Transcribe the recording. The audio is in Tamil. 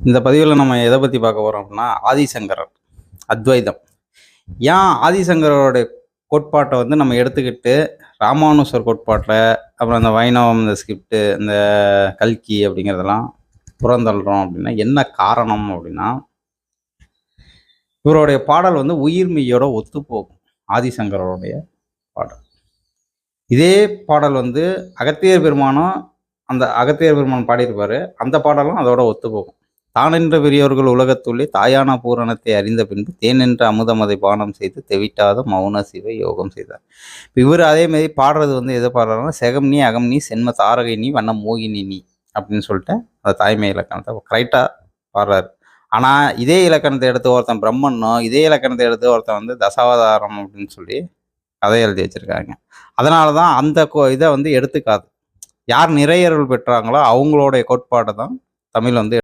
இந்த பதிவில் நம்ம எதை பற்றி பார்க்க போகிறோம் அப்படின்னா ஆதிசங்கரர் அத்வைதம். ஏன் ஆதிசங்கரோட கோட்பாட்டை வந்து நம்ம எடுத்துக்கிட்டு ராமானுசர் கோட்பாட்டில் அப்புறம் அந்த வைணவம், இந்த ஸ்கிரிப்டு, இந்த கல்கி அப்படிங்கிறதெல்லாம் புறந்தள்ளுறோம் அப்படின்னா என்ன காரணம் அப்படின்னா, இவருடைய பாடல் வந்து உயிர்மெய்யோட ஒத்து போகும். ஆதிசங்கரோடைய பாடல், இதே பாடல் வந்து அகத்தியர் பெருமானும் அந்த அகத்தியர் பெருமான் பாடியிருப்பார். அந்த பாடலும் அதோட ஒத்து போகும். தானென்ற பெரியோர்கள் உலகத்துள்ளே தாயான பூரணத்தை அறிந்த பின்பு தேனென்ற அமுதமதை பானம் செய்து தெவிட்டாத மௌன சிவ யோகம் செய்தார். இவர் அதே மாதிரி பாடுறது வந்து எதை பாடுறாருன்னா, செகம் நீ அகம் நீ சென்ம தாரகை நீ வண்ண மோகினி நீ அப்படின்னு சொல்லிட்டு அந்த தாய்மை இலக்கணத்தை கரெக்டாக பாடுறாரு. ஆனால் இதே இலக்கணத்தை எடுத்து ஒருத்தன் பிரம்மனும், இதே இலக்கணத்தை எடுத்து ஒருத்தன் வந்து தசாவதாரம் அப்படின்னு சொல்லி கதை எழுதி வச்சிருக்காங்க. அதனால தான் அந்த இதை வந்து எடுத்துக்காது. யார் நிறையர்கள் பெற்றாங்களோ அவங்களுடைய கோட்பாட்டை தான் தமிழ் வந்து